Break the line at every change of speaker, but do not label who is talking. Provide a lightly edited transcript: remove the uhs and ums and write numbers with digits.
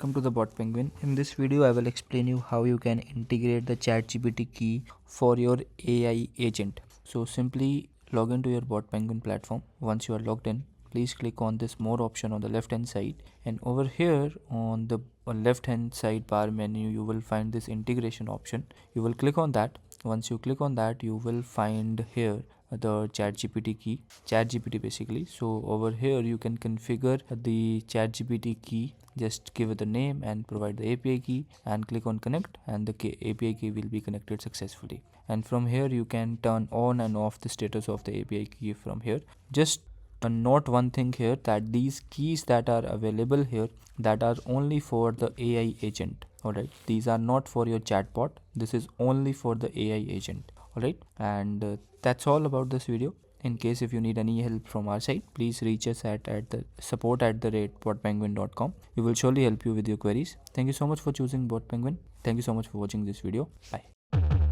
welcome to the BotPenguin. In this video, I will explain you how you can integrate the ChatGPT key for your AI agent. So simply log into your BotPenguin platform. Once you are logged in, please click on this more option on the left hand side, and over here on the left hand side bar menu you will find this integration option. You will click on that. Once you click on that, you will find here the ChatGPT basically. So over here you can configure the ChatGPT key. Just give it the name and provide the API key and click on connect, and the API key will be connected successfully. And from here you can turn on and off the status of the API key from here. Just note one thing here, that these keys that are available here, that are only for the AI agent. Alright, these are not for your chatbot. This is only for the AI agent. Alright, and that's all about this video. In case if you need any help from our side, please reach us at the support@botpenguin.com. We will surely help you with your queries. Thank you so much for choosing BotPenguin. Thank you so much for watching this video. Bye.